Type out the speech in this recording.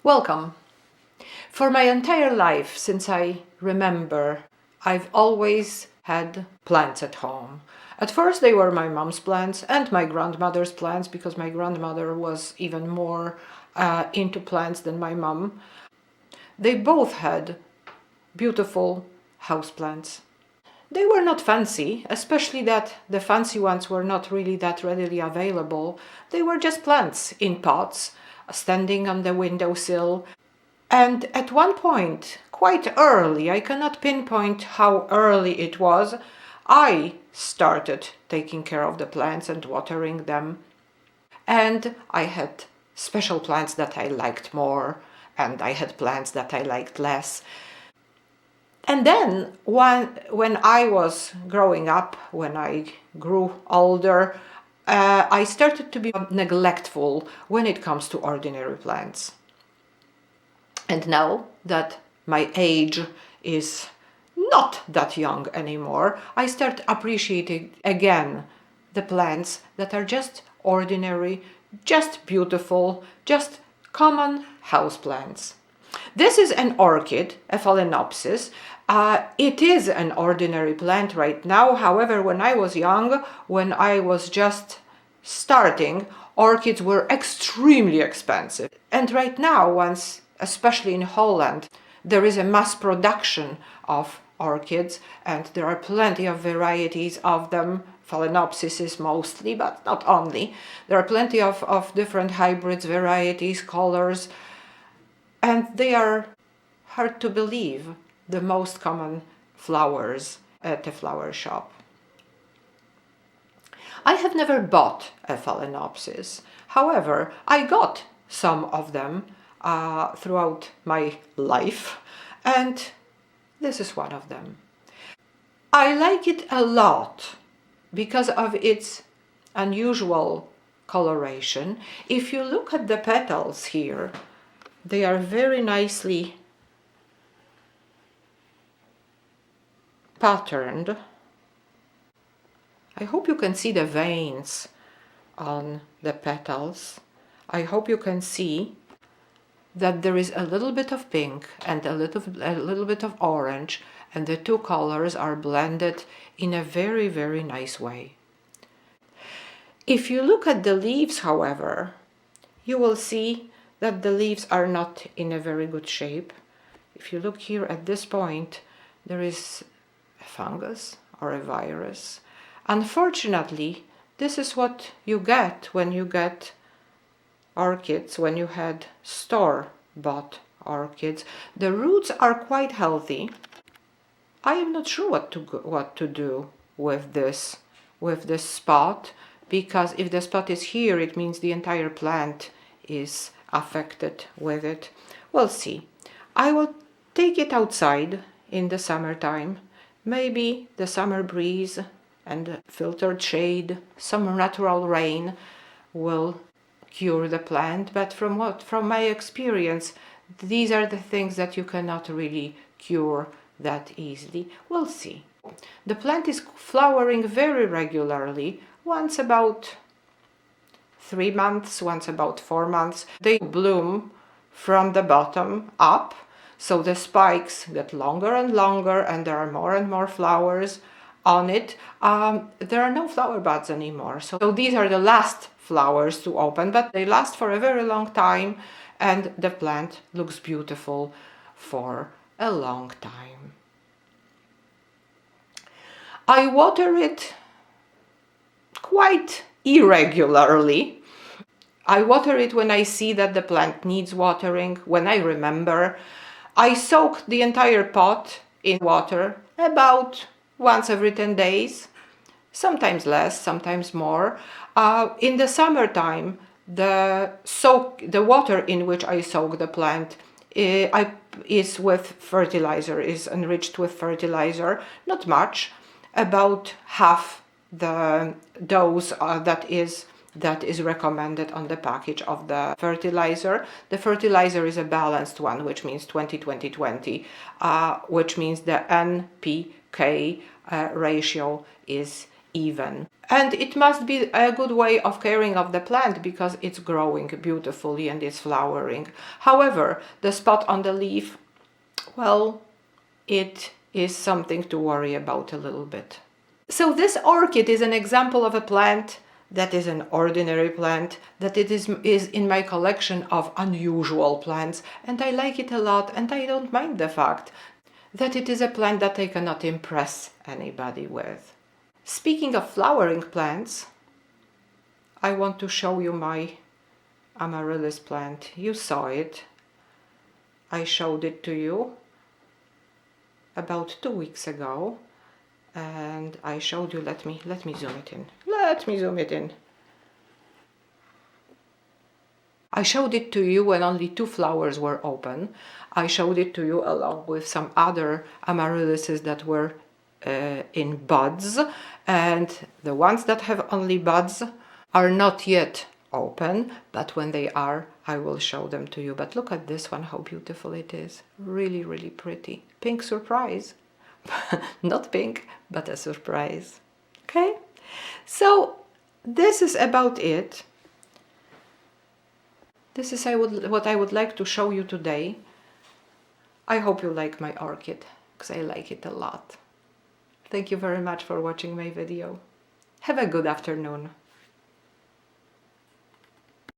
Welcome. For my entire life, since I remember, I've always had plants at home. At first they were my mom's plants and my grandmother's plants, because my grandmother was even more into plants than my mom. They both had beautiful houseplants. They were not fancy, especially that the fancy ones were not really that readily available. They were just plants in pots, standing on the windowsill. And at one point, quite early, I cannot pinpoint how early it was, I started taking care of the plants and watering them. And I had special plants that I liked more, and I had plants that I liked less. And then when I was growing up, when I grew older, I started to be neglectful when it comes to ordinary plants. And now that my age is not that young anymore, I start appreciating again the plants that are just ordinary, just beautiful, just common house plants. This is an orchid, a Phalaenopsis. It is an ordinary plant right now. However, when I was young, when I was just starting, orchids were extremely expensive. And right now, especially in Holland, there is a mass production of orchids, and there are plenty of varieties of them. Phalaenopsis is mostly, but not only. There are plenty of different hybrids, varieties, colors, and they are, hard to believe, the most common flowers at a flower shop. I have never bought a Phalaenopsis. However, I got some of them throughout my life, and this is one of them. I like it a lot because of its unusual coloration. If you look at the petals here, they are very nicely patterned. I hope you can see the veins on the petals. I hope you can see that there is a little bit of pink and a little bit of orange, and the two colors are blended in a very, very nice way. If you look at the leaves, however, you will see that the leaves are not in a very good shape. If you look here at this point, there is a fungus or a virus. Unfortunately, this is what you get when you get orchids, when you had store-bought orchids. The roots are quite healthy. I am not sure what to do with this spot, because if the spot is here, it means the entire plant is affected with it. We'll see. I will take it outside in the summertime. Maybe the summer breeze and filtered shade, some natural rain will cure the plant, but from my experience, these are the things that you cannot really cure that easily. We'll see. The plant is flowering very regularly, once about 3 months, once about 4 months. They bloom from the bottom up, so the spikes get longer and longer, and there are more and more flowers on it. There are no flower buds anymore, so these are the last flowers to open, but they last for a very long time, and the plant looks beautiful for a long time. I water it quite irregularly. I water it when I see that the plant needs watering, when I remember. I soak the entire pot in water about once every 10 days, sometimes less, sometimes more. In the summertime, the water in which I soak the plant is with fertilizer, is enriched with fertilizer, not much, about half the dose that is recommended on the package of the fertilizer. The fertilizer is a balanced one, which means 20-20-20, which means the NPK ratio is even. And it must be a good way of caring of the plant because it's growing beautifully and it's flowering. However, the spot on the leaf, well, it is something to worry about a little bit. So this orchid is an example of a plant that is an ordinary plant, that it is in my collection of unusual plants, and I like it a lot, and I don't mind the fact that it is a plant that I cannot impress anybody with. Speaking of flowering plants, I want to show you my amaryllis plant. You saw it. I showed it to you about 2 weeks ago, and I showed you, let me zoom it in. Let me zoom it in. I showed it to you when only 2 flowers were open. I showed it to you along with some other amaryllises that were in buds, and the ones that have only buds are not yet open, but when they are, I will show them to you. But look at this one, how beautiful it is. Really, really pretty. Pink surprise. Not pink, but a surprise. Okay? So this is about it. This is what I would like to show you today. I hope you like my orchid, because I like it a lot. Thank you very much for watching my video. Have a good afternoon.